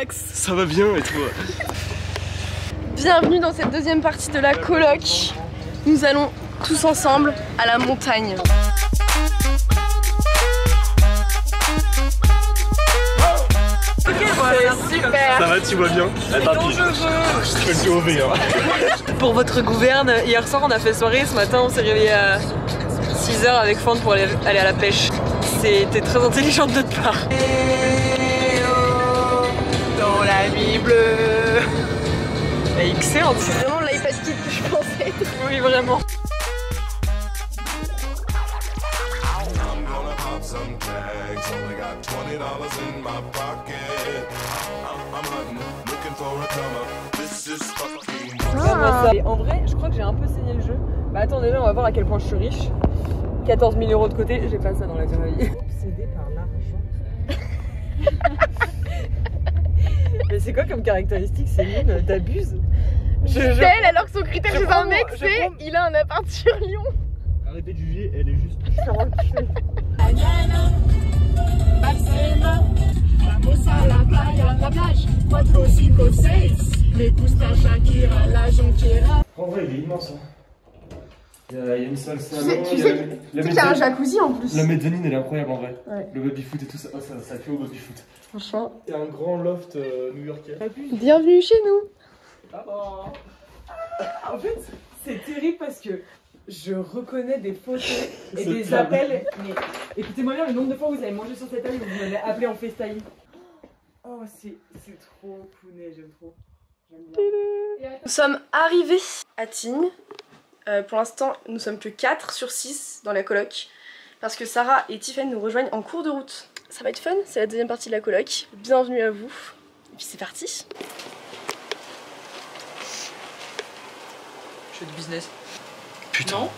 Max? Ça va bien et toi? Bienvenue dans cette deuxième partie de la coloc. Nous allons tous ensemble à la montagne. Ok, voilà, super. Ça va, tu vois bien? Attends, je fais le POV hein. Pour votre gouverne, hier soir on a fait soirée, ce matin on s'est réveillé à 6 h avec Fante pour aller à la pêche. C'était très intelligent de notre part. Dans la nuit bleue. Excellent. C'est vraiment l'iPad kit que je pensais. Oui, vraiment. Et en vrai, je crois que j'ai un peu saigné le jeu. Bah attendez, là on va voir à quel point je suis riche. 14 000 € de côté, j'ai pas ça dans la vraie vie. Obsédé par l'argent. Mais c'est quoi comme caractéristique, Céline? T'abuses? Elle, alors que son critère chez un mec, c'est il a un appart sur Lyon. Arrêtez de juger, elle est juste. Vamos a la playa, a la plage, 4, 5, 6. Me gusta Shakira, la jonquera. En vrai, il est immense. Hein. Il y a une salle salon. Tu sais qu'il y a un jacuzzi en plus. La mezzanine, elle est incroyable en vrai. Ouais. Le baby-foot et tout ça, ça fait au baby-foot. Franchement. Il y a un grand loft new-yorkais. Bienvenue chez nous. En fait, c'est terrible parce que je reconnais des photos et des table. appels. Mais écoutez-moi bien le nombre de fois où vous avez mangé sur cette table et vous m'avez appelé en FaceTime. Oh, c'est trop pounet, j'aime trop. Nous sommes arrivés à Tignes. Pour l'instant, nous sommes que 4 sur 6 dans la coloc. Parce que Sarah et Tiffany nous rejoignent en cours de route. Ça va être fun, c'est la deuxième partie de la coloc. Bienvenue à vous. Et puis c'est parti. Je fais du business. Putain. Non.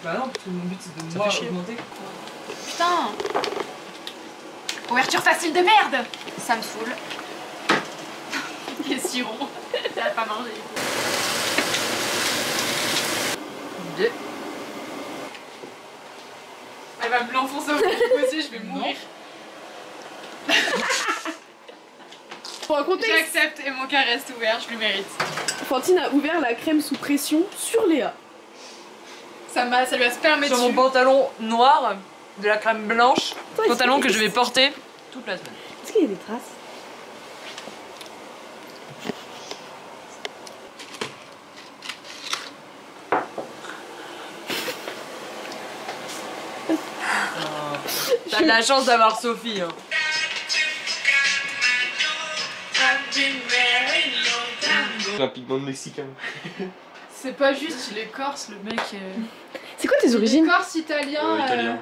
Bah non, parce que mon but c'est de moi augmenter. Putain. Ouverture facile de merde. Ça me saoule. Les sirons. Ça va pas manger. Bien. Elle va me l'enfoncer au cul aussi, je vais mourir. Pour un contexte, J'accepte et mon cœur reste ouvert, je le mérite. Fantine a ouvert la crème sous pression sur Léa. Ça lui a spermé Sur dessus. mon pantalon noir, de la crème blanche, Toi, pantalon est-ce que je vais porter toute la semaine. Est-ce qu'il y a des traces? T'as de la chance d'avoir Sophie. Hein. Un pigment de mexicain. C'est pas juste, il est corse, le mec. C'est quoi tes Il est origines? corse, italien. Italien.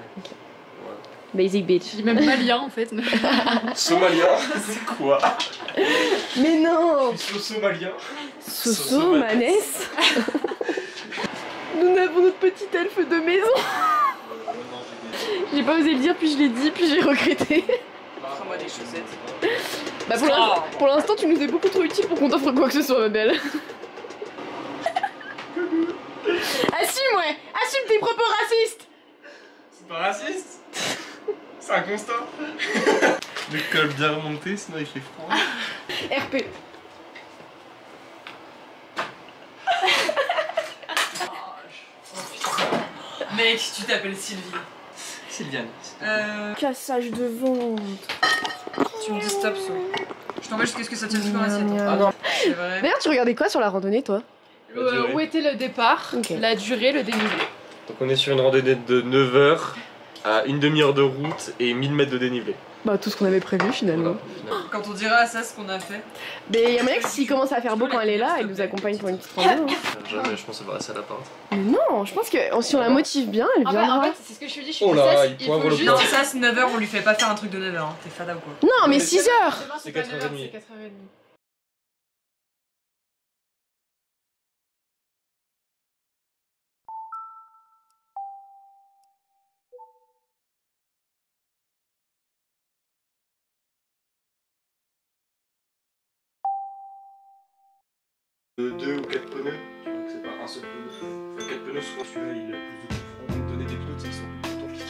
Basic bitch. Il est même malien en fait. Somalien, c'est quoi? Mais non! Somalien. Soso, Manès. Nous avons notre petit elfe de maison. J'ai pas osé le dire, puis je l'ai dit, puis j'ai regretté. Prends-moi des chaussettes. Bah pour l'instant, tu nous es beaucoup trop utile pour qu'on t'offre quoi que ce soit, ma belle. Assume, ouais! Assume tes propos racistes! C'est pas raciste. C'est un constat. Le col bien remonté, sinon il fait froid. RP. Mec, tu t'appelles Sylvie. Sylviane. Cassage de ventre. Tu me dis stop, so. Je t'envoie jusqu'à ce que ça tienne sur l'assiette. Ah non. C'est vrai. D'ailleurs, tu regardais quoi sur la randonnée, toi? Où était le départ, Ok. la durée, le dénivelé. Donc on est sur une randonnée de 9 h à une demi-heure de route et 1000 mètres de dénivelé. Bah, tout ce qu'on avait prévu, finalement. Quand on dira à ça ce qu'on a fait. Mais y'a moyen que s'il commence à faire beau quand elle est là, elle nous accompagne pour une petite randonnée. Jamais, je pense qu'elle va rester à l'appart. Mais non, je pense que si on la motive bien, elle En viendra. fait, c'est ce que je te dis, je suis Oh là, princesse, il poivre le Non, plat. ça c'est 9 h, on lui fait pas faire un truc de 9 h. Hein. T'es fada ou quoi? Non, mais 6 heures! C'est pas 4h30. 9 heures, c'est 4h30. De 2 ou 4 pneus, tu vois que c'est pas un seul pneu. Enfin, 4 pneus, souvent celui-là il a plus de coups. On va me donner des pneus, c'est sont plus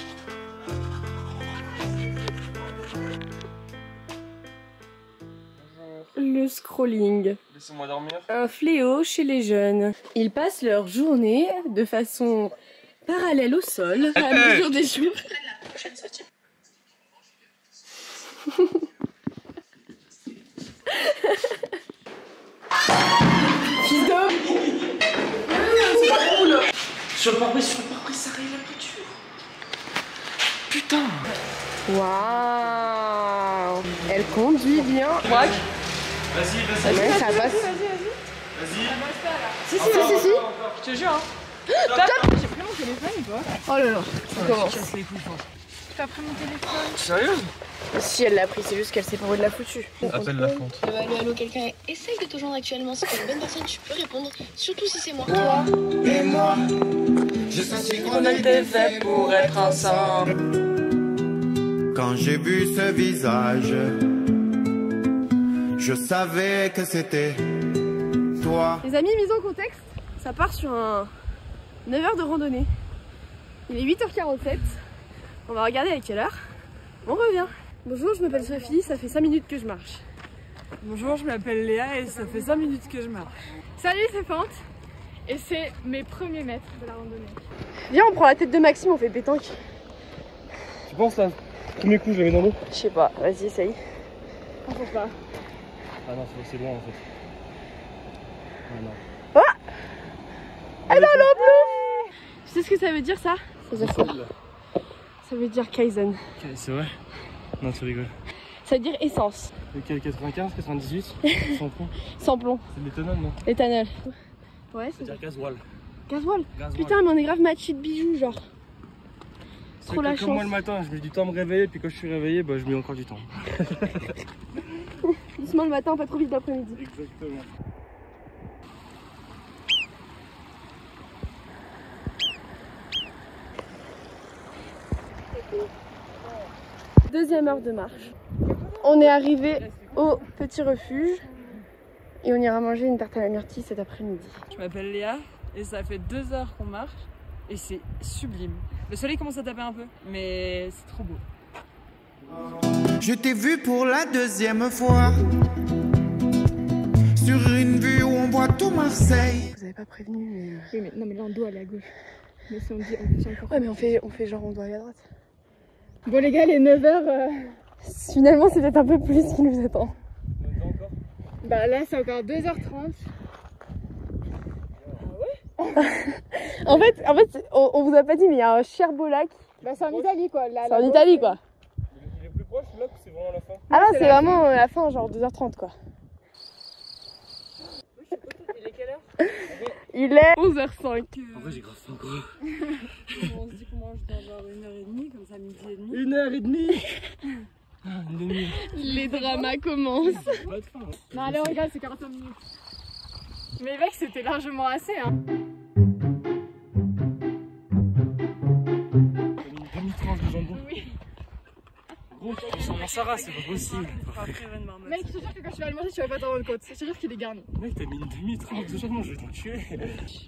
le scrolling. Laissez-moi dormir. Un fléau chez les jeunes. Ils passent leur journée de façon parallèle au sol, à mesure des jours. Fils d'homme. Sur le pare-brise, ça arrive la voiture. Putain. Waouh. Elle conduit bien. Vas-y. Ouais, ça passe. Vas-y. Si. Je te jure, hein. Top. J'ai pris mon téléphone ou pas? Oh là là, ça commence. Casse les couilles, je pense. T'as pris mon téléphone? Sérieuse? Si elle l'a pris, c'est juste qu'elle s'est pas où de la foutue. Appelle la fonte. Allô, quelqu'un essaye de te joindre actuellement. Si t'es une bonne personne, tu peux répondre, surtout si c'est moi. Toi et moi, je sentis on était fait pour être ensemble. Quand j'ai vu ce visage, je savais que c'était toi. Les amis, mise en contexte, ça part sur un 9 heures de randonnée. Il est 8h47. On va regarder à quelle heure. On revient. Bonjour, je m'appelle Sophie, ça fait 5 minutes que je marche. Bonjour, je m'appelle Léa et ça fait 5 minutes que je marche. Salut, c'est Fante. Et c'est mes premiers mètres de la randonnée. Viens, on prend la tête de Maxime, on fait pétanque. Tu penses là? Premier coup, je la mets dans l'eau. Je sais pas, vas-y, essaye. On peut pas. Ah non, c'est loin en fait. Ah non. Ah non, non, bleu. Tu sais ce que ça veut dire ça? Ça veut dire quoi? Ça veut dire Kaizen. C'est vrai? Non, tu rigoles. Ça veut dire essence. Lequel? 95, 98? 100 plomb? Sans plomb. C'est de l'éthanol, non? Éthanol. Ouais, Ça veut dire gasoil. gasoil. Gasoil. Putain, mais on est grave matchés de bijoux, genre. C'est Trop la comme moi chance. le matin, je mets du temps à me réveiller, puis quand je suis réveillé, bah, je mets encore du temps. Doucement le matin, pas trop vite l'après-midi. Exactement. Deuxième heure de marche. On est arrivé au petit refuge et on ira manger une tarte à la myrtille cet après-midi. Je m'appelle Léa et ça fait 2 heures qu'on marche et c'est sublime. Le soleil commence à taper un peu, mais c'est trop beau. Je t'ai vu pour la 2e fois sur une vue où on voit tout Marseille. Vous avez pas prévenu, mais. Oui, mais non, mais là, on doit aller à gauche. Mais si on dit, on fait encore. Ouais, mais on fait genre on doit aller à droite. Bon, les gars, les 9h. Finalement, c'est peut-être un peu plus ce qui nous attend. Bah, là, c'est encore 2h30. En fait, on vous a pas dit, mais il y a un Cherbourg-Lac. Bah, c'est en Italie, quoi. Là, C'est en Italie, quoi. Il est plus proche là que c'est vraiment la fin? Ah là, c'est c'est la vraiment la fin, genre 2h30, quoi. Il est quelle heure? Il est 11h05. En vrai, j'ai grave faim quoi. On se dit qu'on mange dans genre 1h30, comme ça midi et demi. 1h30. Une demi. Les dramas commencent. Pas de faim. Hein. Non, allez, on regarde, c'est 45 minutes. Mais mec, c'était largement assez, hein. Une demi-tranche de jambon. Oui. Gros, tu sens Sarah, c'est pas possible. Mec, je te jure que quand tu vas le manger, tu vas pas t'en rendre compte. Je te jure qu'il est garni. Mec, t'as mis une demi-tranche de jambon, je vais t'en tuer.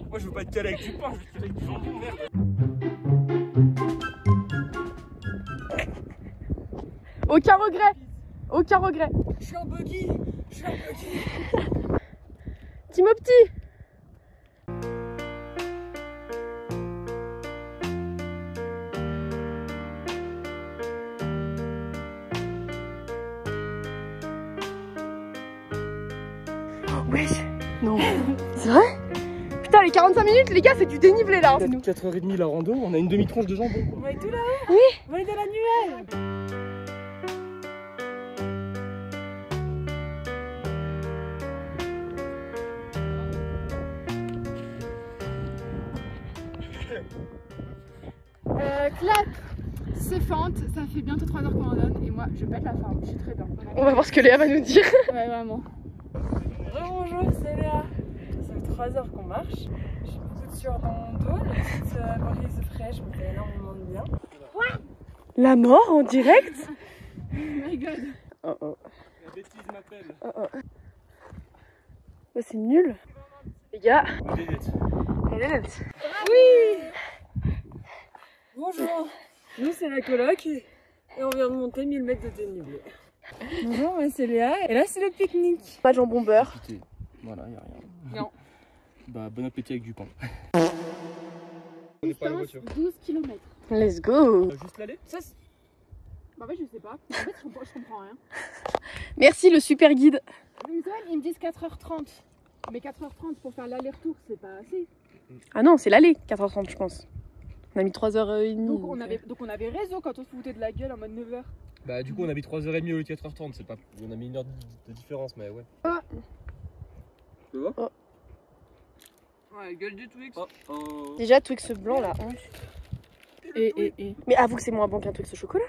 Moi, je veux pas te caler avec du pain, je veux te caler avec du jambon, merde. Aucun regret. Aucun regret. Je suis en buggy. Timo Petit. Wesh. Non. C'est vrai? Putain, les 45 minutes, les gars, c'est du dénivelé là. 4h30 la rando, on a une demi-tranche de jambon. On va être tout là-haut. Oui. On va aller dans la nuée. Clap. C'est Fante, ça fait bientôt 3 heures qu'on en donne et moi je pète la forme, je suis très bien. On va voir ce que Léa va nous dire. Ouais, vraiment. Bonjour, c'est Léa. Ça fait 3 heures qu'on marche. J'ai beaucoup de sueur dans mon dos, la petite brise fraîche me fait énormément de bien. La mort en direct? Oh my god. Oh oh. La bêtise m'appelle. Oh oh. Bah, c'est nul. Les gars. Elle est nette. Bonjour. Nous c'est la coloc et on vient de monter 1000 mètres de dénivelé. Bonjour, moi c'est Léa et là c'est le pique-nique. Pas de jambon beurre. Voilà, y'a rien. Non. Bah, bon appétit avec du pain. On est pas à la voiture. 12 km. Let's go. Juste l'aller? Bah ouais, je sais pas. En fait, je comprends rien. Merci le super guide. Ils me disent 4h30. Mais 4h30 pour faire l'aller-retour, c'est pas assez. Ah non, c'est l'aller, 4h30 je pense. On a mis 3h30. Donc on avait raison quand on se foutait de la gueule en mode 9h. Bah, du coup, on a mis 3h30 au lieu de 4h30. C'est pas... On a mis 1 heure de différence, mais ouais. Tu vois? Ouais, gueule du Twix. Déjà, Twix blanc là, honte. Et. Mais avoue que c'est moins bon qu'un Twix au chocolat.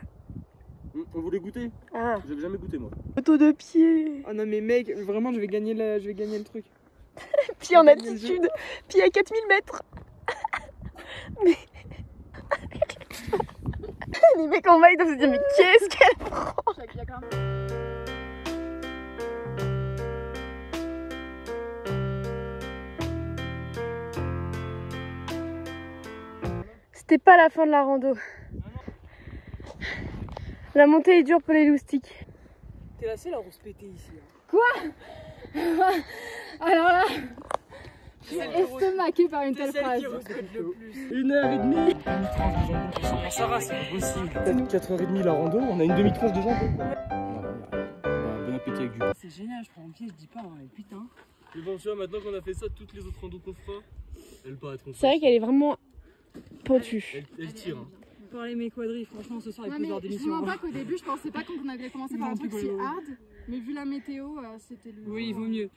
On voulait goûter. Ah. J'avais jamais goûté, moi. Photo de pied. Oh non mais mec, vraiment je vais gagner le truc. Pied en altitude. Pied à 4000 mètres. Mais... les mecs en maille doivent se dire mais qu'est-ce qu'elle prend? C'était pas la fin de la rando. La montée est dure pour les loustiques. T'es la seule à se péter ici. Alors là, je suis estomaquée par une telle phrase. 1h30. Sarah, c'est pas possible. 4h30 la rando, on a une demi-tranche de jambon. Bon appétit avec du pain. C'est génial, je prends un pied, je dis pas, hein, putain. Mais bon, tu vois, maintenant qu'on a fait ça, toutes les autres randos qu'on fera, elles paraîtront trop. C'est vrai qu'elle est vraiment pentue. Elle tire. Hein. Parler mes quadrilles, franchement ce soir il Ouais, peut y mais avoir des je missions. vous mens pas qu'au début, je pensais pas qu'on allait commencer par un truc si hard. Mais vu la météo, c'était le. Oui, il vaut mieux.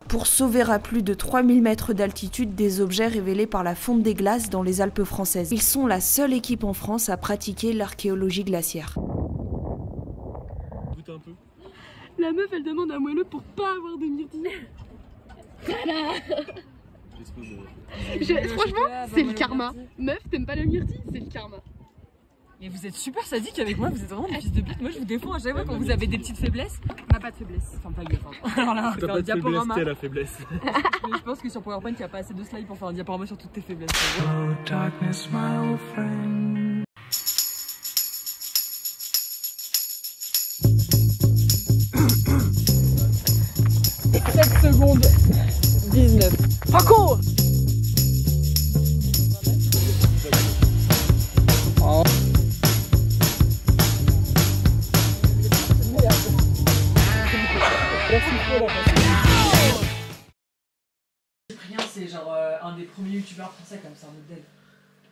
Pour sauver à plus de 3000 mètres d'altitude des objets révélés par la fonte des glaces dans les Alpes françaises. Ils sont la seule équipe en France à pratiquer l'archéologie glaciaire. Goûte un peu. La meuf, elle demande à moelleux pour pas avoir de myrtille. Franchement, c'est le karma. Meuf, t'aimes pas le myrtille, c'est le karma. Mais vous êtes super sadique avec moi, vous êtes vraiment des fils de pute. Moi je vous défends à chaque fois quand vous avez des petites faiblesses. On n'a pas de faiblesse. Enfin pas gaffe. Alors là, on va faire un diaporama. T'as la faiblesse. Mais je pense que sur PowerPoint il n'y a pas assez de slides pour faire un diaporama sur toutes tes faiblesses. Oh, darkness, my old friend. « 7 secondes 19. Franco. Cyprien, c'est genre un des premiers youtubeurs français comme ça, un modèle.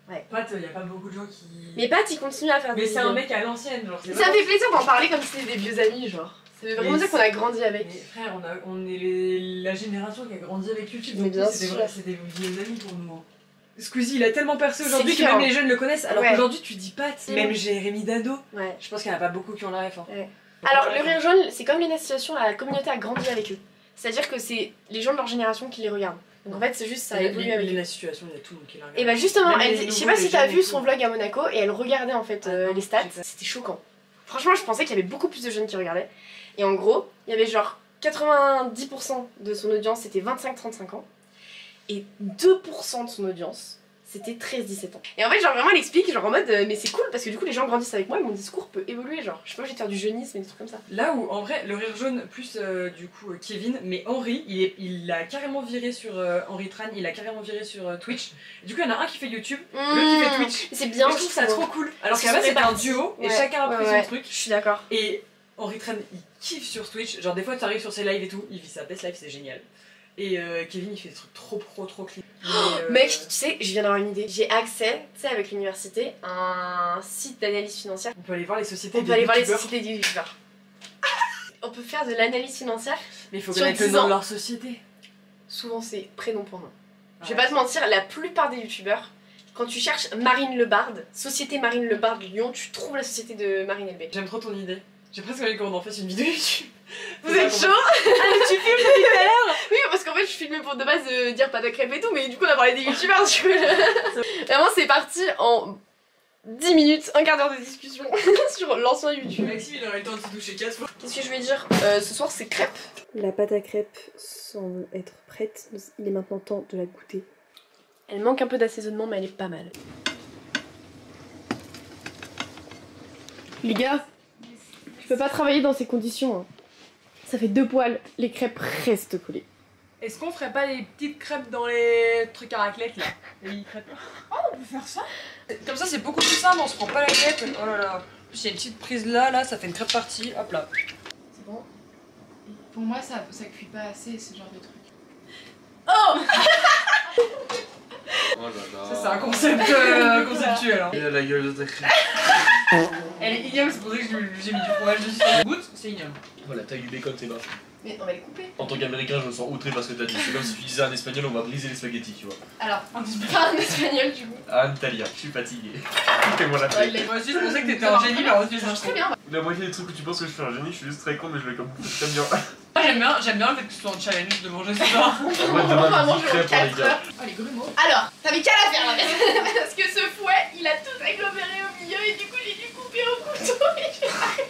Ouais. Pat, il y a pas beaucoup de gens qui. Mais Pat, il continue à faire des Mais c'est vidéos. un mec à l'ancienne, genre. Ça me fait plaisir d'en parler comme si c'était des vieux amis, genre. Ça veut vraiment Mais dire qu'on a grandi avec. Mais frère, on est la génération qui a grandi avec YouTube. Mais donc bien c'est sûr. vrai, c'est des vieux amis pour nous. Hein. Squeezie, il a tellement percé aujourd'hui que différent. même les jeunes le connaissent. Alors Ouais. qu'aujourd'hui, tu dis Pat, même Jérémy Dado. Ouais. Je pense qu'il n'y en a pas beaucoup qui ont la ref. Hein. Ouais. Alors, le rire jaune, c'est comme les Situation, la communauté a grandi avec eux. C'est-à-dire que c'est les gens de leur génération qui les regardent. Donc en fait, c'est juste ça a évolué avec eux. La situation, il y a tout le monde qui la regarde. Et bah justement, Même elle les dit, je sais nouveaux, pas les si t'as jeunes vu et son tout. vlog à Monaco et elle regardait en fait les stats. C'était choquant. Franchement, je pensais qu'il y avait beaucoup plus de jeunes qui regardaient. Et en gros, il y avait genre 90% de son audience, c'était 25-35 ans. Et 2% de son audience, c'était 13-17 ans. Et en fait, genre vraiment, elle explique, genre en mode, mais c'est cool parce que du coup, les gens grandissent avec moi et mon discours peut évoluer. Genre, je sais pas, j'ai de faire du jeunisme et des trucs comme ça. Là où, en vrai, le rire jaune, plus du coup Kevin, mais Henri, il a carrément viré sur Henri Tran, il a carrément viré sur Twitch. Du coup, il y en a un qui fait YouTube, l'autre qui fait Twitch. C'est bien, Et je trouve ça trop cool. Alors qu'à la base, c'était un duo et Ouais, chacun a pris ouais, son truc. Je suis d'accord. Et Henri Tran, il kiffe sur Twitch. Genre, des fois, tu arrives sur ses lives et tout, il vit sa best life, c'est génial. Et Kevin, il fait des trucs trop pro, trop clean. Mec, tu sais, je viens d'avoir une idée. J'ai accès, tu sais, avec l'université, à un site d'analyse financière. On peut aller voir les sociétés On des peut aller voir les youtubeurs. sociétés des youtubeurs. On peut faire de l'analyse financière. Mais il faut sur connaître le 10 nom ans. de leur société. Souvent, c'est prénom pour nom. Je vais Ouais. pas te mentir, la plupart des youtubeurs, Quand tu cherches Marine Lebarde, Société Marine Lebarde Lyon, tu trouves la société de Marine Elbé. J'aime trop ton idée. J'ai presque envie qu'on en fasse une vidéo YouTube. Vous êtes chaud? Ah mais tu filmes depuis tout à l'heure? Oui parce qu'en fait je filmais pour de base dire pâte à crêpes et tout, mais du coup on a parlé des youtubeurs du coup. Vraiment c'est parti en 10 minutes, un quart d'heure de discussion sur l'ancien YouTube. Maxime il aurait le temps de se doucher 4 fois. Qu'est-ce que je vais dire? Ce soir c'est crêpes. La pâte à crêpes semble être prête, il est maintenant temps de la goûter. Elle manque un peu d'assaisonnement mais elle est pas mal. Les gars, je peux pas travailler dans ces conditions. Hein. Ça fait 2 poils, les crêpes restent collées. Est-ce qu'on ferait pas des petites crêpes dans les trucs à raclette là? Les mini crêpes. Oh, on peut faire ça? Comme ça, c'est beaucoup plus simple, on se prend pas la crêpe. Oh là là. En plus, il y a une petite prise là, ça fait une crêpe partie. Hop là. C'est bon. Pour moi, ça cuit pas assez ce genre de truc. Oh Oh là là. Ça, c'est un concept conceptuel. Hein. Il a la gueule de ta crêpe. Elle est ignoble, c'est pour ça que j'ai mis du fromage dessus. Goûte, c'est ignoble. Voilà, taille du bacon, c'est basse. Mais on va les couper. En tant qu'américain, je me sens outré parce que t'as dit. C'est comme si tu disais un espagnol, on va briser les spaghettis, tu vois. Alors, pas un espagnol du coup. Un italien, je suis fatigué. Fais-moi la paix. Moi aussi, je pensais que t'étais un génie, mais en fait, Ça marche très bien. La moitié des trucs où tu penses que je suis un génie, je suis juste très con, mais je vais comme bouffer très bien. Moi, j'aime bien le fait que ce soit un challenge de manger ce soir. En fait, On va demain, manger midi en crêpes, les 4 gars. heures. Oh, les grumeaux. Alors, t'avais qu'à la faire là, parce que ce fouet, il a tout aggloméré au milieu et du coup j'ai dû couper au couteau et je vais arrêter.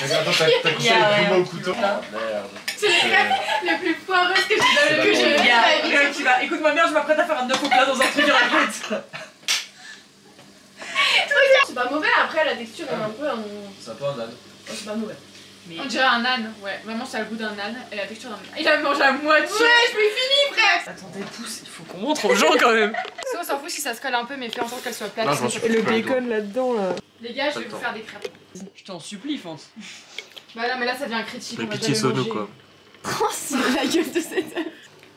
Attends, t'as coupé les grumeaux au couteau? Merde. C'est les crêpes les plus foireuses que j'ai C'est jamais pas vu. Regarde, tu vas. Écoute-moi bien, je m'apprête à faire un 9 au plat dans un truc à raclette. C'est pas mauvais, après la texture est un peu un... C'est un peu un âne. Oh, c'est pas mauvais. On dirait un âne, ouais. Vraiment, ça a le goût d'un âne et la texture d'un âne. Il a mangé à moitié. Ouais, je l'ai fini frère. Attendez, pousse, il faut qu'on montre aux gens quand même. Ça, on s'en fout si ça se colle un peu, mais fais en sorte qu'elle soit plate. Non, je m'en suis Et le coupé un bacon là-dedans là. Les gars, je vais vous faire des crêpes. Je t'en supplie, Fonce. Bah non, mais là, ça devient critique. Mais on va pitié, jamais Sono manger. quoi. Oh, c'est la gueule de cette...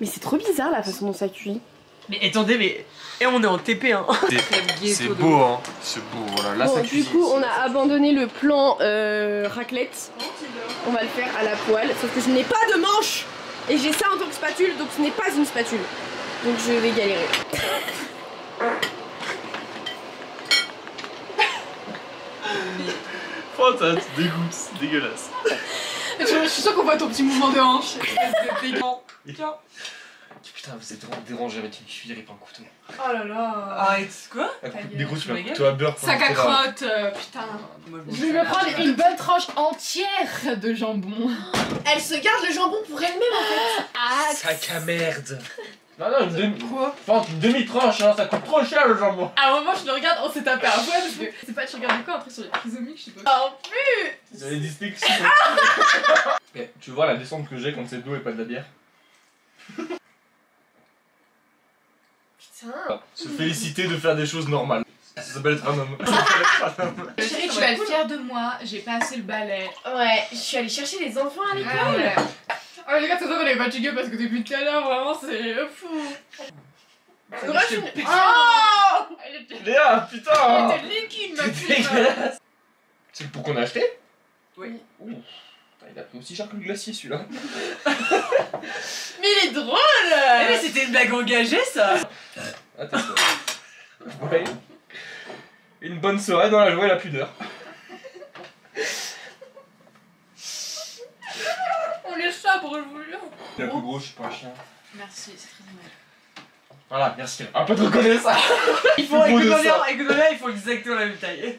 Mais c'est trop bizarre la façon dont ça cuit. Mais attendez, mais. Et on est en TP hein. C'est beau, hein. C'est beau, voilà. Là, Bon, ça du cuisine. coup, on a abandonné le plan raclette. On va le faire à la poêle, sauf que je n'ai pas de manche. Et j'ai ça en tant que spatule, donc ce n'est pas une spatule. Donc je vais galérer. Oh, ça te dégoûte, c'est dégueulasse. Je suis sûre qu'on voit ton petit mouvement de hanche. Tiens. Putain, vous êtes vraiment dérangé avec une cuillère et pas un couteau. Oh là là. Arrête, quoi? Un coup, Ta des gueule, gros, tu tu rigoles vas beurre. Ça cacarotte, putain. Je vais me prendre une bonne tranche entière de jambon. Elle se garde le jambon pour elle-même en fait. Ah, Sac à merde. Non, non, une demi. Quoi? Enfin, une demi-tranche, hein, ça coûte trop cher le jambon. à un moment, je le regarde, on s'est tapé à poil parce que c'est pas, tu regardais quoi, un truc sur les trisomiques, je sais pas. En plus. Vous avez des sticks. Eh, tu vois la descente que j'ai quand c'est de l'eau et pas de la bière? Putain. Se féliciter de faire des choses normales. Ça s'appelle être un homme. Ça s'appelle être un homme. Chérie, tu vas être fière de moi, j'ai passé le balai. Ouais, je suis allée chercher les enfants à l'école. Ah ouais. Oh les gars, c'est ça qu'on est fatigués parce que depuis tout à l'heure, vraiment, c'est fou. Oh, elle était Léa, putain! liquide, ma C'est fille. dégueulasse. C'est le pot qu'on a acheté? Oui. Ouh. Putain, il a pris aussi cher que le glacier celui-là. Mais il est drôle. Mais c'était une blague engagée ça. Attends. Ouais. Une bonne soirée dans la joie et la pudeur. On est sobre, je vous jure. La plus gros, je suis pas un chien. Merci, c'est très aimable. Voilà, merci. Un peu de reconnaissance. Il faut, Plus beau de écoute-moi bien, ça. écoute-moi bien, il faut exactement la même taille.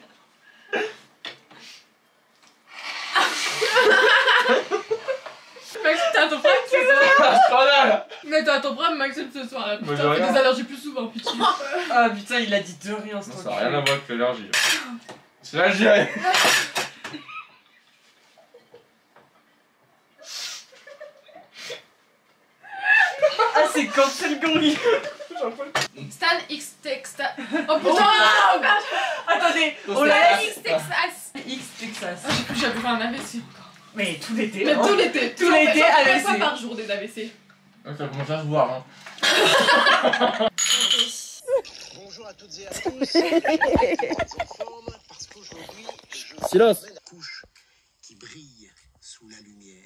Maxime, t'as ton problème ce soir. Scandale. Mais t'as ton problème, Maxime, ce soir là. Moi, Putain, j'ai fais rien. des allergies plus souvent, pitié. Ah putain, il a dit de rien ce Non, truc. ça n'a rien à voir avec l'allergie. C'est l'algérien. Ah, c'est cancel gorille. Stan X Texas. Oh putain! Attendez, Non, on c'est l'a pas- X Texas. X Texas. Ah, j'ai cru que j'avais fait un AVC. Mais tout l'été. Mais hein. tout l'été, Tout l'été, j'en fais AVC. pas par jour des AVC. Ça commence à se voir. Hein. Bonjour à toutes et à tous. En forme parce qu'aujourd'hui, je Silence. la couche qui brille sous la lumière.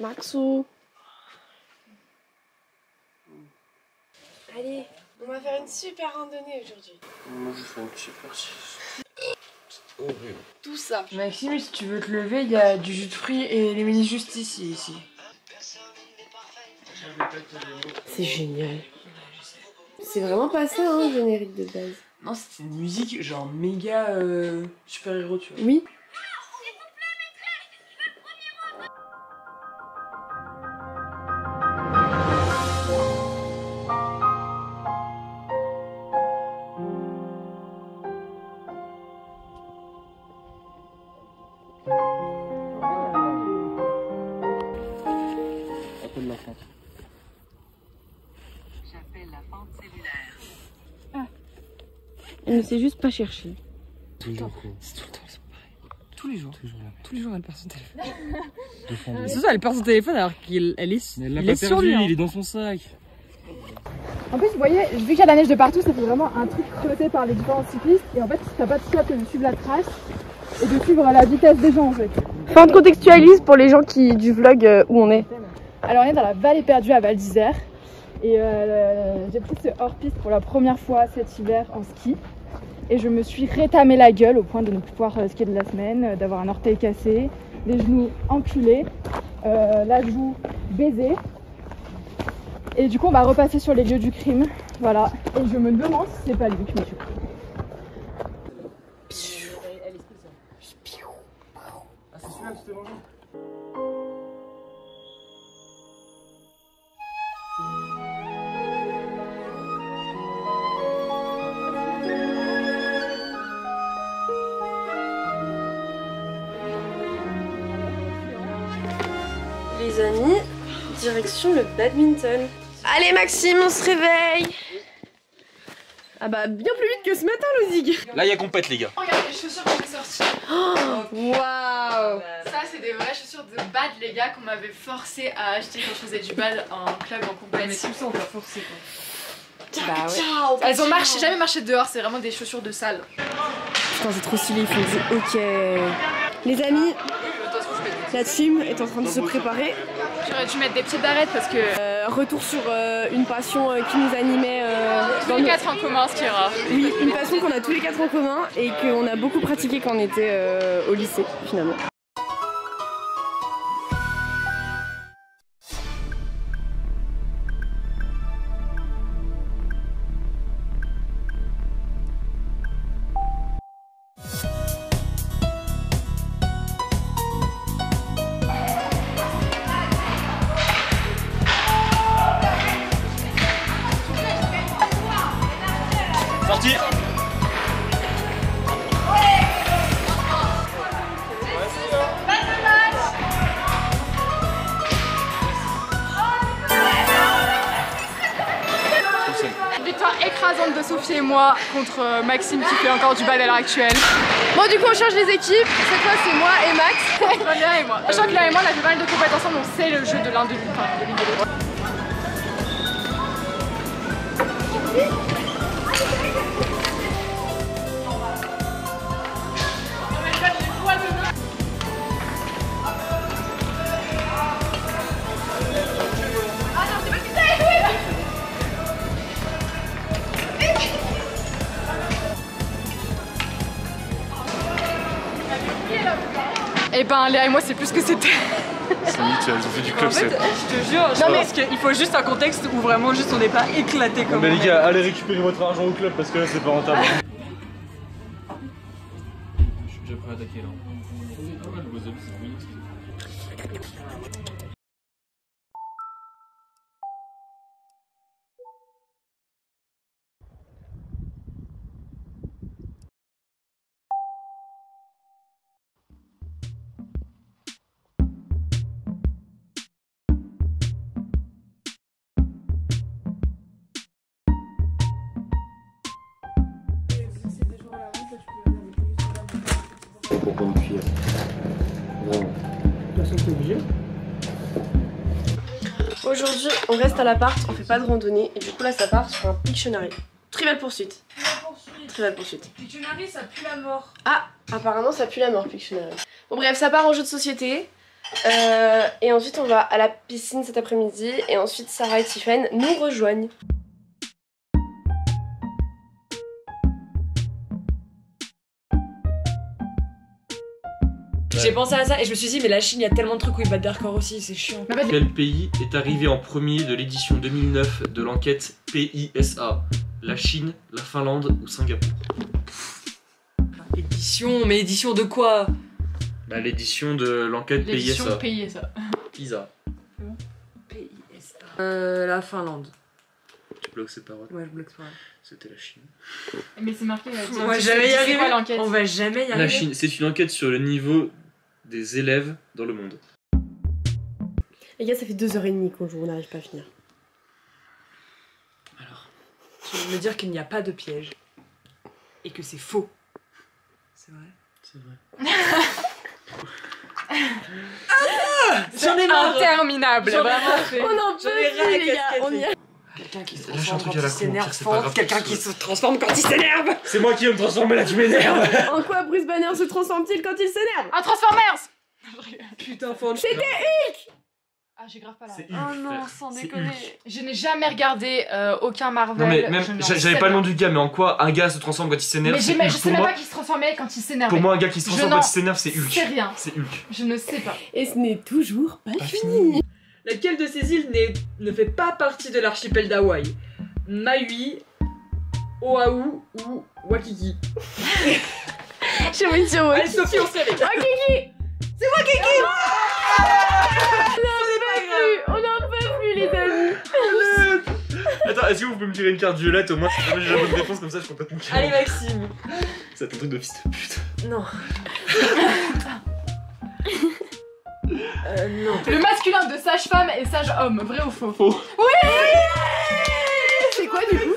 Maxou. Allez, on va faire une super randonnée aujourd'hui. Moi je fais un petit persil. Tout ça. Maxime, si tu veux te lever, il y a du jus de fruits et les mini juste ici. C'est génial. C'est vraiment pas ça, hein, le générique de base. Non, c'était une musique genre méga super-héros, tu vois. Oui. Appelle la fente. J'appelle la fente cellulaire. Elle ne sait juste pas chercher. Toujours quoi. C'est tout le temps, c'est pareil. Tous les jours. Tous les jours, elle perd son téléphone. Mais C'est ça, elle perd son téléphone alors qu'elle est. elle l'a il pas est sur perdu, lui, hein. il est dans son sac. En plus, vous voyez, vu qu'il y a de la neige de partout, ça fait vraiment un truc creuté par les différents cyclistes. Et en fait, t'as pas de choix que de suivre la trace et de suivre la vitesse des gens en fait. Fin de contextualise pour les gens du vlog où on est. Alors, on est dans la vallée perdue à Val d'Isère. Et j'ai pris ce hors-piste pour la première fois cet hiver en ski. Et je me suis rétamé la gueule au point de ne plus pouvoir skier de la semaine, d'avoir un orteil cassé, des genoux enculés, la joue baisée. Et du coup, on va repasser sur les lieux du crime. Voilà. Et je me demande si c'est pas lui que je me suis pris. Ah, c'est celui-là que tu t'es mangé? Les amis, direction le badminton. Allez Maxime, on se réveille. Ah bah bien plus vite que ce matin le zig. Là il y a compète les gars. Regarde les chaussures qu'on est sorties. Waouh. Ça, c'est des vraies chaussures de bad, les gars, qu'on m'avait forcé à acheter quand je faisais du bad en club, en compagnie. Mais tout ça, on t'a forcé quoi. Bah ouais. Elles ont jamais marché dehors, c'est vraiment des chaussures de salle. Putain c'est trop stylé, ils font du hockey. Les amis, la team est en train de se préparer. J'aurais dû mettre des petites barrettes parce que Retour sur une passion qui nous animait tous les 4 en commun, ce qui ira. Oui, une passion qu'on a tous les 4 en commun et qu'on a beaucoup pratiqué quand on était au lycée finalement. Sorti. Victoire écrasante de Sophie et moi contre Maxime qui fait encore du bad à l'heure actuelle. Bon, du coup, on change les équipes. Cette fois, c'est moi et Max. Léa et moi. Sachant que Léa et moi, on a fait pas mal de compétitions ensemble, on sait le jeu de l'un de nous. Enfin, de l'une de l'autre. Et ben Léa et moi c'est plus ce que c'était. C'est nickel, ils ont fait du club En fait, je te jure, je pense qu'il faut juste un contexte où vraiment juste on n'est pas éclaté comme Mais on les est. gars, allez récupérer votre argent au club parce que là c'est pas rentable. Je suis déjà prêt à attaquer là. Pour bonne cuillère. Vraiment. Personne n'est obligé. Aujourd'hui, on reste à l'appart, on fait pas de randonnée et du coup là ça part sur un Pictionary. Trivial poursuite. Trivial poursuite. Pictionary, ça pue la mort. Ah, apparemment ça pue la mort Pictionary. Bon bref, ça part en jeu de société. Et ensuite on va à la piscine cet après-midi et ensuite Sarah et Tiffen nous rejoignent. J'ai pensé à ça et je me suis dit mais la Chine il y a tellement de trucs où ils battent des records aussi, c'est chiant. Quel pays est arrivé en premier de l'édition 2009 de l'enquête PISA? La Chine, la Finlande ou Singapour? Édition, mais édition de quoi? Bah l'édition de l'enquête PISA. L'édition PISA. PISA. La Finlande. Tu bloques ces paroles? Ouais, je bloque pas. C'était la Chine. Mais c'est marqué là. On va jamais y arriver. L'enquête. On va jamais y arriver. La Chine, c'est une enquête sur le niveau des élèves dans le monde. Les gars, ça fait 2h30 qu'on joue, on n'arrive pas à finir. Alors, Je veux me dire qu'il n'y a pas de piège. Et que c'est faux. C'est vrai? c'est vrai. J'en ai marre. Interminable. J'en ai marre. On en peut plus les gars, on y est. Quelqu'un qui se Lâche un transforme truc quand à la il con, s'énerve. c'est pas grave. Quelqu'un qui se transforme quand il s'énerve. C'est moi qui vais me transformer là, tu m'énerves. En quoi Bruce Banner se transforme-t-il quand il s'énerve? Un Transformers. Putain, faut... C'était Ah, j'ai grave pas là. C'est Oh Hulk, non, frère. sans C'est déconner. Hulk. Je n'ai jamais regardé aucun Marvel. Non mais même, je n'en j'avais sais pas le nom du gars, mais en quoi un gars se transforme quand il s'énerve? Mais c'est je Hulk. sais Pour même moi, pas qu'il se transformait quand il s'énervait. pour moi, un gars qui se Je transforme n'en quand il s'énerve, c'est Hulk. sais rien. C'est Hulk. Je ne sais pas. Et ce n'est toujours pas Pas fini. Laquelle de ces îles ne fait pas partie de l'archipel d'Hawaï? Maui, Oahu ou Waikiki? J'ai envie de dire ouais. Allez Sophie, on se réveille. Wakiki. C'est Wakiki. On n'en peut plus les amis. Attends, est-ce que vous pouvez me tirer une carte violette au moins si jamais j'ai la bonne réponse comme ça je complète mon Allez Maxime. C'est un truc de fils de pute. Non. Non. Le masculin de sage-femme et sage-homme, vrai ou faux? Faux. C'est quoi du coup?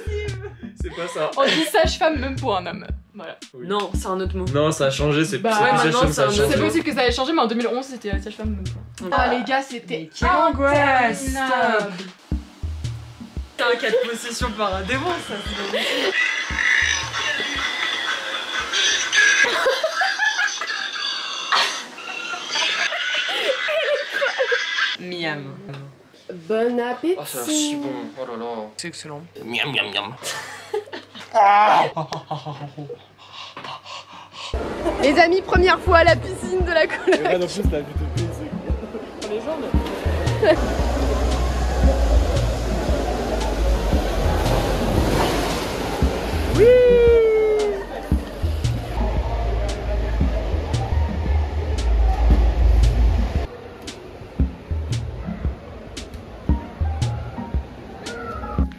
C'est pas ça. On dit sage-femme même pour un homme. Voilà. Oui. Non, c'est un autre mot. Non, ça a changé, c'est Bah c'est ouais, plus maintenant, sage-femme, ça a c'est un autre C'est changé. possible que ça ait changé, mais en 2011 c'était sage-femme même pour. Ah les gars, c'était Quelle angoisse. interminable. T'as un cas de possession par un démon, ça c'est Miam. Bon appétit. Oh, ça a l'air si bon. Oh là là. C'est excellent. Miam miam miam. Les amis, première fois à la piscine de la coloc. Regarde en plus la vue de Pour les jambes.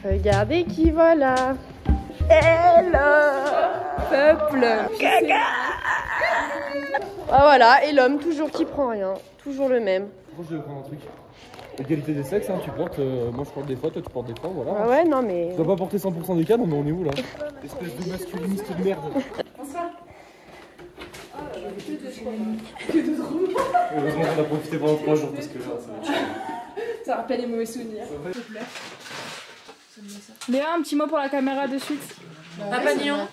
Regardez qui voilà. Hello peuple. Ah voilà, et l'homme toujours qui prend rien, toujours le même. Moi je vais prendre un truc. Égalité des sexes, hein, tu portes, moi je porte des fois, toi tu portes des fois, voilà. Ah ouais, non mais... Tu dois pas porter 100% des cas, non mais on est où là? Espèce de masculiniste de merde. Heureusement qu'on a profité pendant 3 jours parce que là Ça rappelle les mauvais souvenirs. Léa, un petit mot pour la caméra de suite. Papa Nion.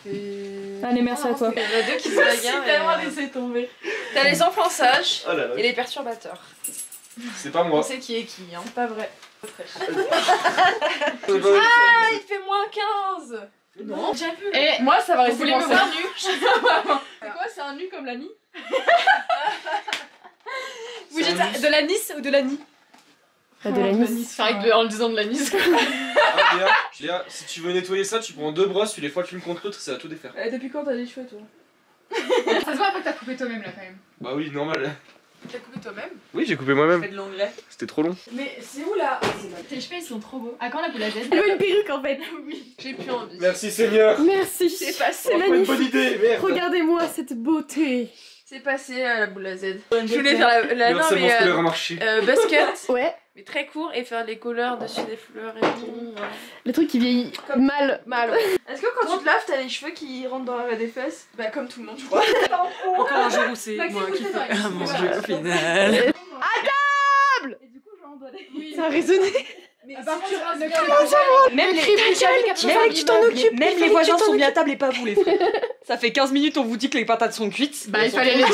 Allez, merci à toi. Il y en a deux qui se bagarrent. tellement laissé tomber. T'as les enfants sages Oh là là. et les perturbateurs. C'est pas moi. On sait qui est qui, hein. C'est pas vrai. Ah, il fait moins 15. Non, j'ai vu. Et moi, ça va Vous rester voulez me coincé. voir nu? C'est quoi, c'est un nu comme la Ni? Vous dites de la Nice ou de la Ni? De la Nice. C'est vrai que en le disant de la Nice. Ah, Léa, si tu veux nettoyer ça, tu prends 2 brosses, tu les fois l'une contre l'autre, ça va tout défaire. Depuis quand t'as des cheveux, toi? Ça se voit pas que t'as coupé toi-même là quand même. Bah oui, normal. T'as coupé toi-même? Oui, j'ai coupé Je moi-même. fais de l'anglais. C'était trop long. Mais c'est où là? Tes cheveux ils sont trop beaux. À quand la boule à Z? Elle veut une perruque en fait. Oui. J'ai plus envie. Merci Seigneur. Merci. C'est passé. C'est Une bonne magnifique. idée, merde. Regardez-moi cette beauté. C'est passé à la boule à Z. Je voulais faire la Le non harcèlement mais scolaire a marché. basket, Ouais, mais très court et faire les couleurs dessus des fleurs et tout. le truc qui vieillit mal. Mal. Est-ce que quand tu te laves, t'as les cheveux qui rentrent dans la des fesses? Bah comme tout le monde, je crois. Encore un jour où c'est Maxime, moi qui c'est ça, fais il mon faut jeu faire. au final. Et du coup, je dois en donner. Oui. Ça a résonné. Mais Même les voisins sont mis à table et pas vous les frères. Ça fait 15 minutes on vous dit que les patates sont cuites. Bah il fallait les dire.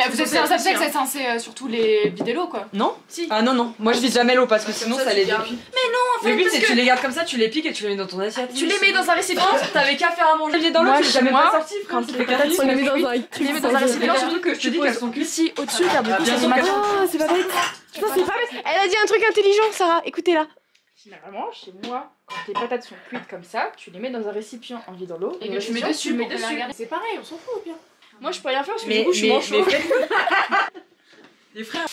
Vous êtes censé que c'est censé surtout les vider l'eau quoi. Non? Si. Ah non, moi je vide jamais l'eau parce que sinon ça les dépie. Mais non en fait. Le but c'est que tu les gardes comme ça, tu les piques et tu les mets dans ton assiette. Tu les mets dans un récipient. T'avais qu'à faire à manger. Tu les dans l'eau, tu les as jamais pas sorti. Quand les patates sont mis dans un tu les mets dans un récipient. Surtout que je te dis qu'elles sont cuites. ici au-dessus car du coup Bien ça sûr se qu'elles match. Ah, c'est pas bête. Putain, c'est pas bête. Elle a dit un truc intelligent, Sarah. Écoutez-la. Généralement, chez moi, quand tes patates sont cuites comme ça, tu les mets dans un récipient en vidant l'eau. Et que tu mets dessus, c'est pareil, on s'en fout au pire. Moi, je peux rien faire parce que Mais du coup, je suis manchot. Les frères.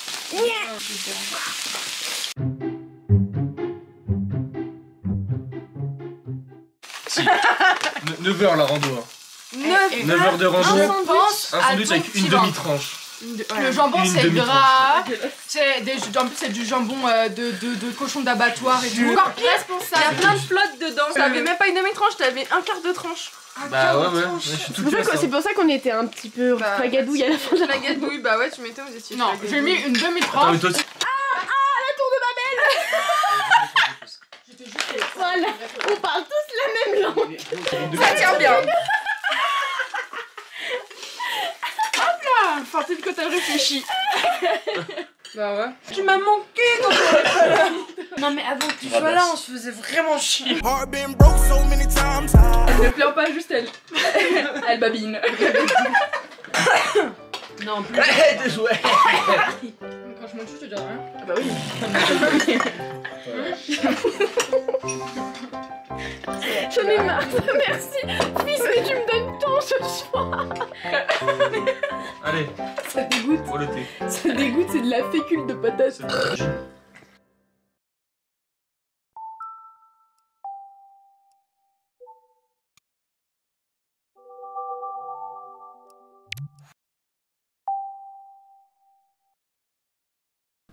9h la rando. 9h de rando. Un sandwich avec une demi-tranche. Le jambon Une c'est demi-tranche. gras, en plus c'est du jambon de cochon d'abattoir et tout. Encore pire, responsable. Il y a plein de flottes dedans. T'avais même pas une demi-tranche, t'avais un quart de tranche. Bah ouais, je suis tout cuit. C'est pour ça qu'on était un petit peu pagadouille à la fin de la Pagadouille, bah ouais, tu m'étais, vous étiez. Non, j'ai mis une demi-tranche. Attends, mais toi aussi. la tour de Babel. Voilà, on parle tous la même langue. Ça tient bien. Fantine quand elle réfléchit. Bah ouais. Tu m'as manqué quand on était pas là. Non mais avant que tu sois là, on se faisait vraiment chier. Elle ne pleure pas, juste elle. Elle babine. Non, en plus. Désolé. Quand je me touche, je te dis rien. Ah bah oui. J'en ai marre, merci. Fils, mais tu me donnes tant ce soir. Allez, Ça dégoûte. pour le thé. Ça dégoûte, c'est de la fécule de patate. C'est bon.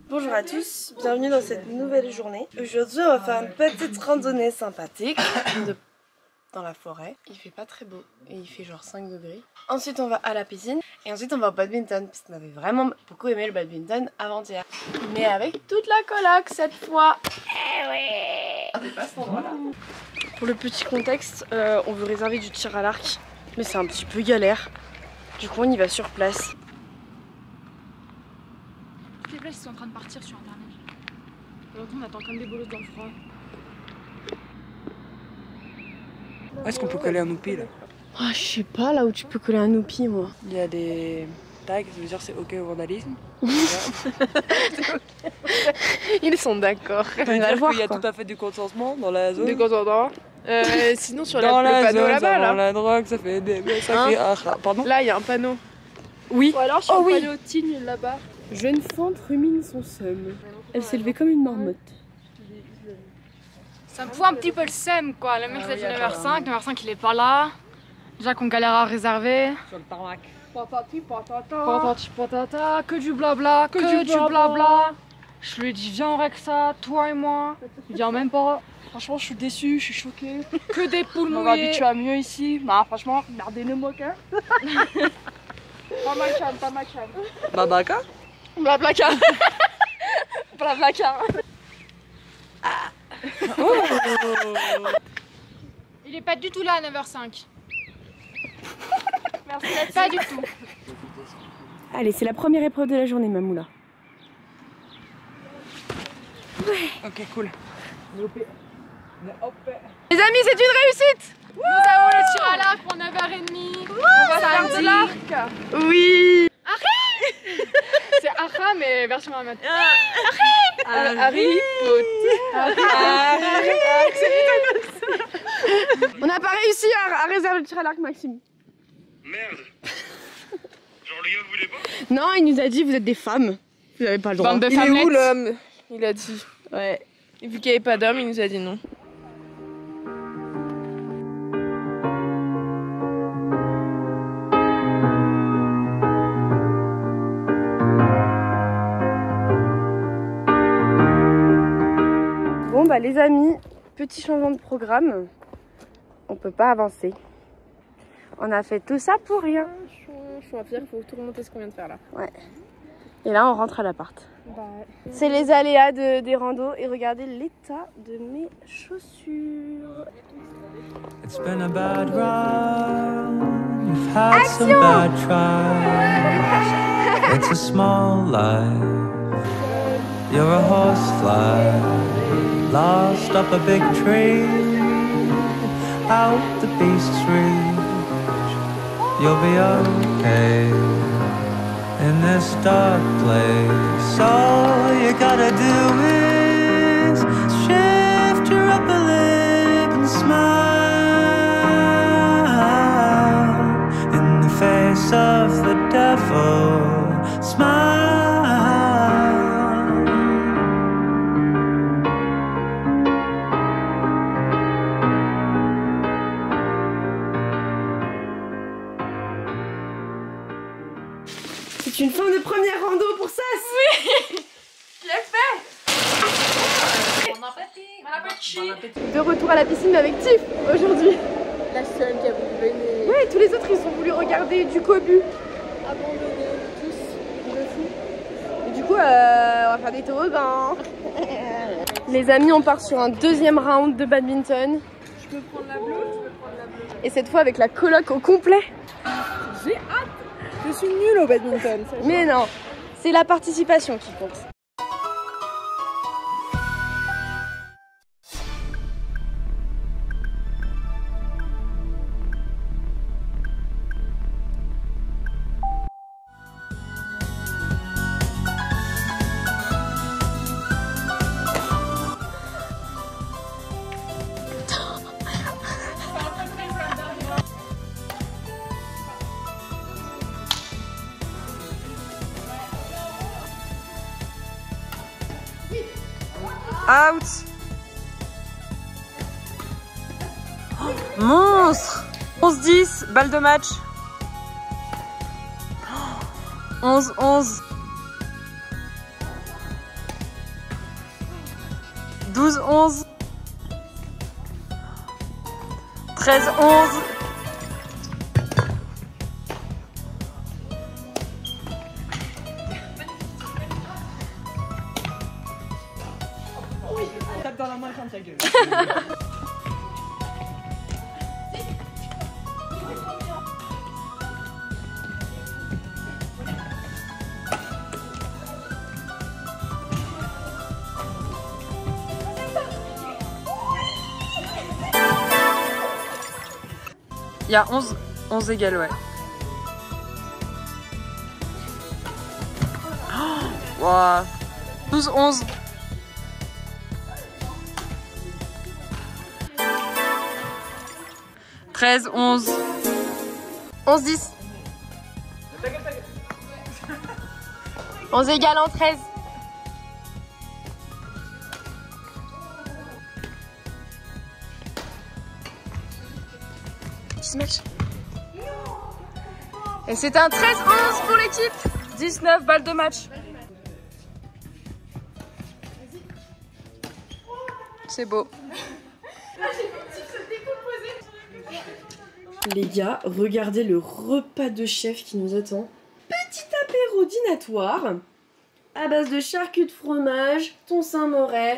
Bonjour à tous, bienvenue dans cette nouvelle journée. Aujourd'hui on va faire une petite randonnée sympathique dans la forêt. Il fait pas très beau et il fait genre 5 degrés. Ensuite on va à la piscine et ensuite on va au badminton parce qu'on avait vraiment beaucoup aimé le badminton avant-hier. Mais avec toute la coloc cette fois. Eh ouais. Pour le petit contexte, on veut réserver du tir à l'arc mais c'est un petit peu galère. Du coup on y va sur place. Les places sont en train de partir sur internet. Alors on attend comme des bolos dans le froid. Où est-ce qu'on peut coller un oupi là? Oh, je sais pas là où tu peux coller un oupi moi. Il y a des tags, ça veut dire c'est ok au vandalisme. Ils sont d'accord. On va le voir. Il y a tout à fait du consentement dans la zone. Du consentement. Sinon sur dans le la panneau zone, là-bas ça là. vend la drogue, ça fait des... Ça fait... Ah, pardon. Là il y a un panneau. Oui. Ou alors sur Oh le oui. panneau Tigne là-bas. Jeune fente rumine son seum. Elle s'est levée comme une marmotte. Ça me fout un petit peu le seum quoi. Le mec il a dit 9h05, 9h05 il est pas là. Déjà qu'on galère à réserver. Sur le tarmac. Patati patata, que du blabla, que du blabla. Je lui ai dit viens on règle ça, toi et moi. Il vient même pas. Franchement je suis déçue, je suis choquée. Que des poules On va mouillées. habituer à mieux ici. Bah franchement, merdez le moquin. Pas ma calme. Babaka. Blablaca. Blablaca. Il est pas du tout là à 9h05. Merci. Pas du tout. Allez, c'est la première épreuve de la journée, Mamoula. Ok, cool. Les amis, c'est une réussite. Nous avons le tir à l'arc pour 9h30. On va faire de l'arc. Oui. C'est Aha mais version amateur. Harry Potter. On n'a pas réussi à réserver le tir à l'arc, Maxime. Merde. Genre le gars voulait pas? Non, il nous a dit vous êtes des femmes. Vous n'avez pas le droit. Bande de Il est femmelets. où l'homme? Il a dit. Ouais. Et vu qu'il n'y avait pas d'homme, il nous a dit non. Bon bah les amis, petit changement de programme. On peut pas avancer. On a fait tout ça pour rien. Je suis fière, il faut tout remonter ce qu'on vient de faire là. Ouais. Et là, on rentre à l'appart. C'est les aléas des randos et regardez l'état de mes chaussures. It's been a bad run. You've had some bad tries. It's a small life. You're a horsefly lost up a big tree. Out the beast's reach. You'll be okay in this dark place. All you gotta do is shift your upper lip and smile in the face of the devil. Smile. C'est une fin de première rando pour Sas. Oui. Je l'ai fait. Bon appétit. De retour à la piscine mais avec Tiff aujourd'hui. La seule qui a voulu venir. Ouais, tous les autres ils ont voulu regarder du cobu. Abandonné tous, de fou. Et du coup, on va faire des toboggans. Les amis, on part sur un deuxième round de badminton. Je peux prendre la bleue, Et cette fois avec la coloc au complet. J'ai hâte. Je suis nulle au badminton. Mais non, c'est la participation qui compte. Out. Oh, monstre. 11-10, balle de match. 11-11. 12-11. 13-11. Tape dans la main, ferme ta gueule. Il y a 11 égales, ouais. Oh, wow. 12-11. 13-11. 11-10. 11 égale en 13. Match. Et c'est un 13-11 pour l'équipe. 19 balles de match. C'est beau. Les gars, regardez le repas de chef qui nous attend. Petit apéro dînatoire à base de charcuterie de fromage, thon Saint-Moret,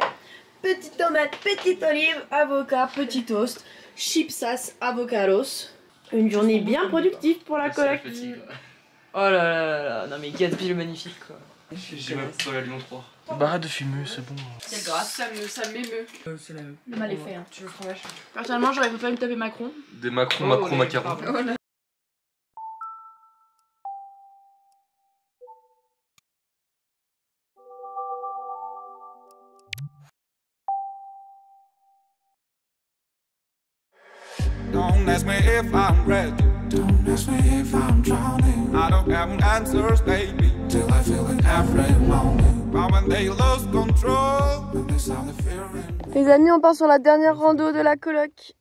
petite tomate, petite olive, avocat, petit toast, chipsas, avocados. Une journée bien productive pour la coloc. Oh là là là là, non mais Gatsby le magnifique quoi. J'ai même pas la Lyon 3. Bah arrête de fumer, c'est bon. C'est grave, ça m'émeut. C'est la même. Le mal est fait. Hein. Tu veux fromage? Personnellement, j'aurais pas me taper Macron. Des Macron, macarons. Voilà. Don't ask me if I'm ready. Don't ask me if I'm drowning. I don't have answers, baby, till I feel it every morning. But when they lose control, when they sound the fear in... Les amis, on part sur la dernière rando de la coloc.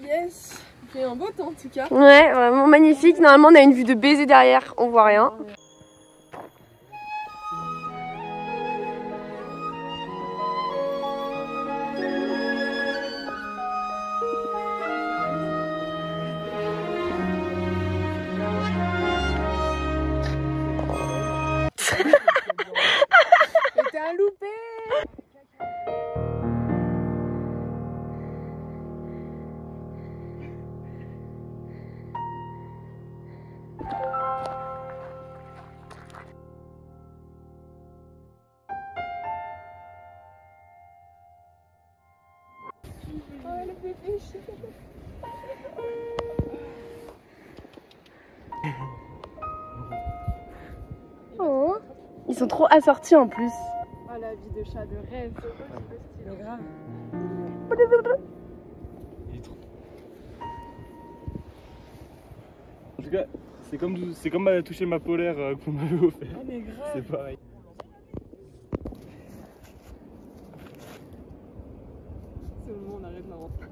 Yes. Il fait un beau temps en tout cas. Ouais, vraiment magnifique. Normalement, on a une vue de baiser derrière, on voit rien. Oh, ils sont trop assortis en plus. Oh la vie de chat de rêve. C'est grave. Il est trop. En tout cas, c'est comme toucher ma polaire qu'on m'avait offert. Oh mais grave. C'est pareil. C'est le moment où on arrête la rentrée.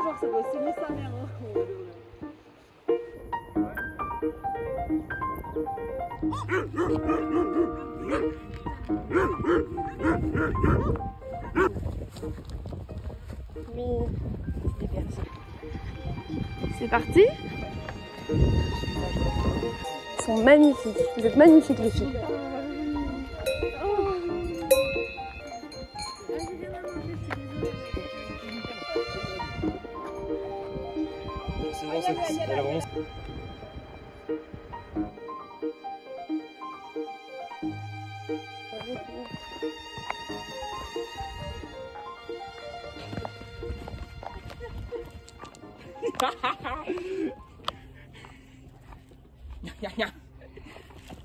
Genre ça doit saigner sa mère C'est parti. Ils sont magnifiques. Vous êtes magnifiques les filles. C'est vraiment ça. Elle est vraiment.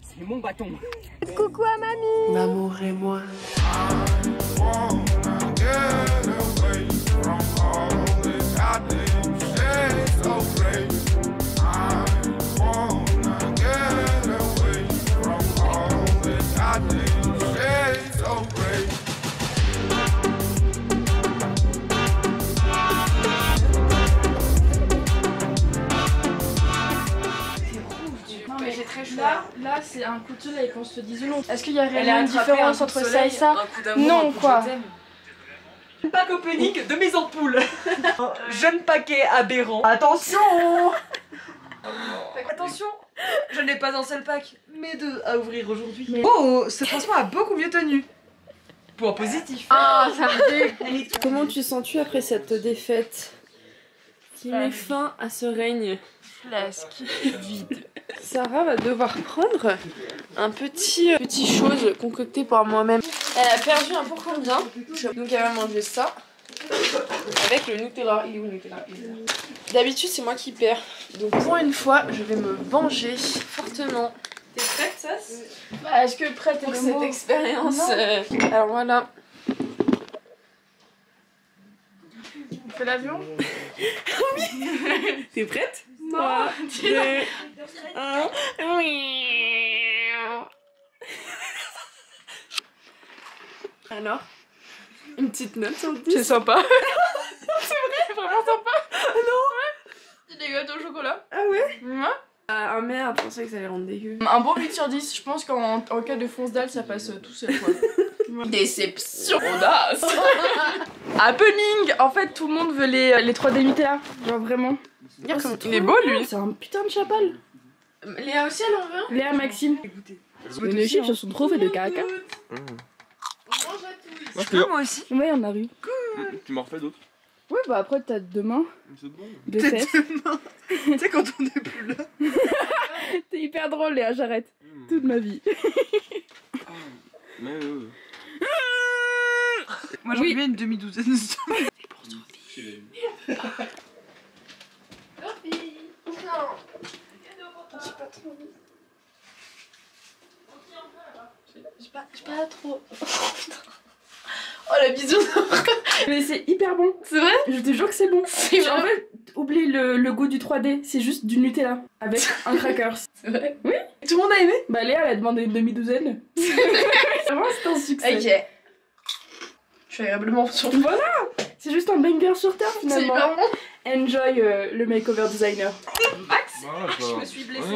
C'est mon bâton. Coucou à mamie. L'amour et moi. Là c'est un coup de soleil qu'on se dise non. Est-ce qu'il y a réellement une différence entre ça et ça? Non quoi. Pas Copenhague de mes ampoules. Jeune paquet aberrant. Attention. Attention, je n'ai pas un seul pack, mais deux à ouvrir aujourd'hui. Oh, ce pansement a beaucoup mieux tenu. Point positif. Ah, ça me dégoûte. Comment tu sens-tu après cette défaite qui met fin à ce règne Flasque vide? Sarah va devoir prendre un petit chose concocté par moi-même. Elle a perdu un pour combien? Donc elle va manger ça avec le Nutella. Il est où le Nutella? D'habitude c'est moi qui perds. Donc pour une fois je vais me venger fortement. T'es prête Sass? Bah, est-ce que prête pour cette expérience? Alors voilà. On fait l'avion? Oui. T'es prête? 3, 2, 1. Alors, une petite note sur 10. C'est sympa. C'est vrai, vraiment sympa. Non. C'est des gâteaux au chocolat. Ah ouais? Ouais. Ah merde, je pensais que ça allait rendre dégueu. Un bon 8 sur 10, je pense qu'en cas de fonce dalle, ça passe tout seul quoi. Déception. Audace. Happening. En fait, tout le monde veut les 3D Nutella. Genre vraiment. Regarde comme il est beau lui. C'est un putain de chapal. Léa aussi elle en veut un? Léa, Maxime. Les chips sont trop faits de caca. Moi aussi. Ouais, on a eu. Tu m'en refais d'autres? Ouais, bah après t'as deux mains. C'est bon. Deux fesses. Tu sais quand on est plus là. T'es hyper drôle Léa, j'arrête. Toute ma vie. Mais moi j'en mets une demi-douzaine. C'est pour Sophie. Sophie. Non. J'ai pas trop envie. J'ai pas trop. Oh la bisounours. Mais c'est hyper bon. C'est vrai? Je te jure que c'est bon. En fait, oublie le goût du 3D. C'est juste du Nutella avec un crackers. C'est vrai? Oui. Tout le monde a aimé? Bah Léa elle a demandé une demi-douzaine. Vraiment c'est un succès. Ok. Je suis agréablement surprise. Voilà. C'est juste un banger sur terre finalement. C'est hyper bon. Enjoy le makeover designer. Max? Je me suis blessée.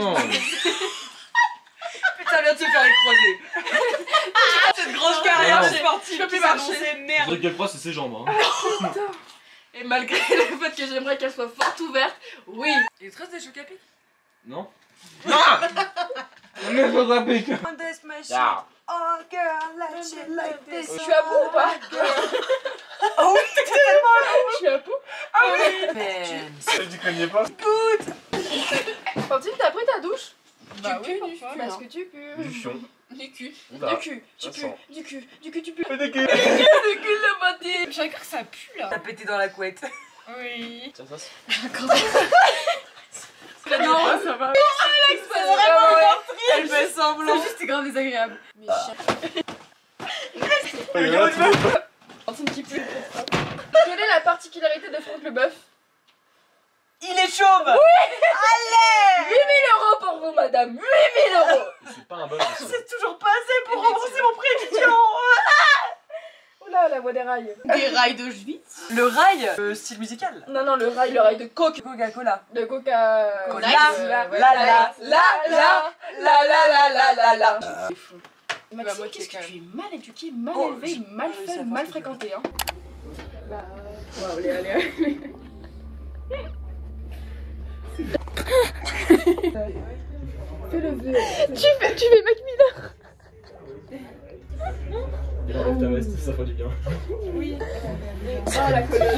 Putain, viens de se faire écraser. Cette grosse carrière sportive, je peux plus marcher. Merde. Je quelle fois c'est ses jambes. Hein. Et malgré le fait que j'aimerais qu'elle soit forte ouverte, oui. Il est très des chocs à pic? Non. Non. On est chocs à pic. Ah. Oh girl, let you like this. Je suis à bout ou pas? Oh oui, tellement. Je suis à bout. Ah oui. Man. Ça dit qu'on n'y est pas. Good. Fantine, t'as pris ta douche? Bah tu oui, pues, parfois, parce non. que tu pues. Du chion. Du cul. Oula, Du cul. Tu ça pues. sent. Du cul. Du cul, tu pues. Du cul. Du cul, le bâti. J'ai cru que ça pue là. T'as pété dans la couette. Oui. Tiens, ça c'est. Non, ça va. Alex, c'est vraiment meurtrier. Elle fait semblant. C'est juste grave désagréable. Mais chien. Fantine qui pue. Quelle est la particularité de Franck Leboeuf? Il est chauve. Oui. Allez. 8 000 € pour vous, madame. 8 000 €. C'est pas un bug. C'est toujours pas assez pour rembourser mon prévision. Oula, la voix des rails. Des rails d'Auschwitz. Le rail, style musical. Non, non, le rail de coke. Coca-Cola. De coca. Cola. La. Maxime, qu'est-ce que tu es mal éduqué, mal élevé, mal fait, mal fréquenté, hein. Bah. Ouais, allez. Fais le vœu. Tu fais Mac Miller. Enlève ta veste, ça fait du bien. Oui. Oh,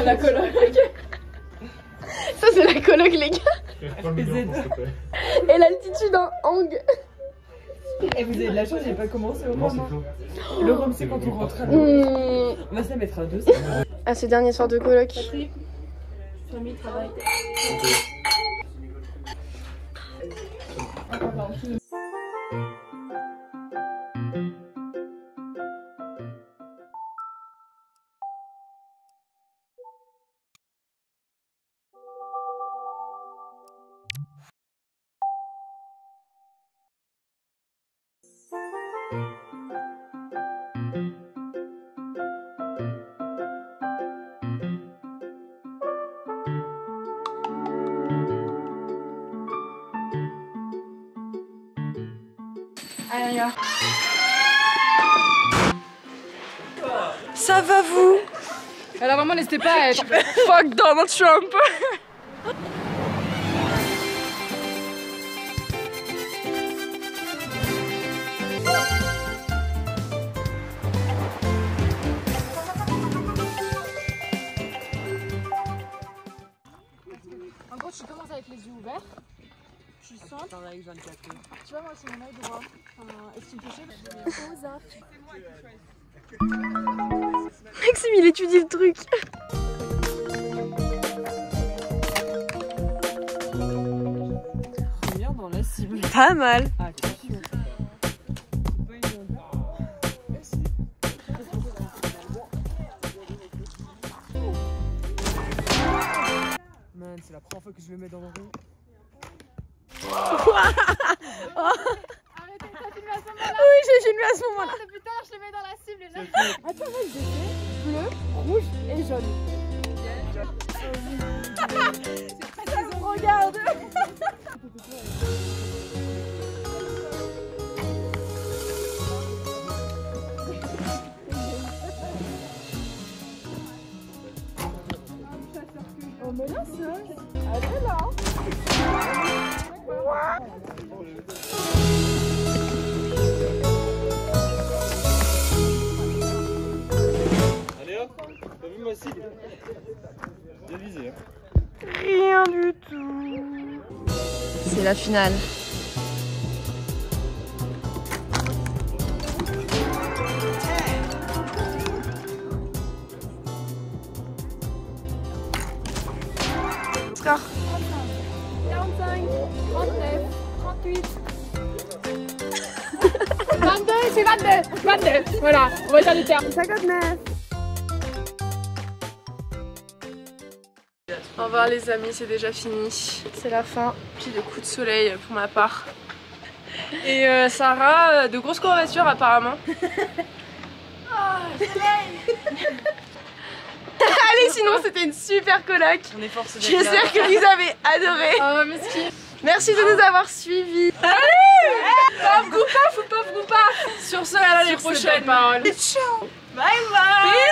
la coloc. Ça, c'est la coloc, les gars. Et l'altitude en hang. Et vous avez de la chance, j'ai pas commencé au rhum. Le rhum, c'est quand on rentre à l'eau. On va se la mettre à 2. À ce dernier soir de coloc. Famille, travail. Allez, Ça va vous? Alors vraiment n'hésitez pas à être fuck Donald Trump. En gros, tu commences avec les yeux ouverts. Tu sens. Dans l'œil 24. Tu vois, moi, c'est mon œil droit. Est-ce qu'il me fait chier? Maxime, il étudie le truc. Reviens dans la cible. Pas mal. Attention. Man, c'est la première fois que je le mets dans le rond. Arrêtez, t'as filmé à ce moment-là. Oui, j'ai filmé à ce moment-là. Depuis tout à l'heure, je le mets dans la cible. Et là... Attends, moi, j'ai fait bleu, rouge et jaune. Ça me regarde. Oh mais là, elle est là. Allez hop, t'as vu ma cible? Bien visé, hein. Rien du tout. C'est la finale. Score. 45, 39, 38. 22, c'est 22. Voilà, on va dire les termes. 59. Au revoir les amis, c'est déjà fini. C'est la fin. Puis de coups de soleil pour ma part. Et Sarah, de grosses courbatures apparemment. Allez, sinon c'était une super coloc. On est forcé d'être J'espère que vous avez adoré. Oh mesquine. Merci de nous avoir suivis. Allez, paf ou paf. Sur ce, à l'année prochaine. Ciao. Bye bye.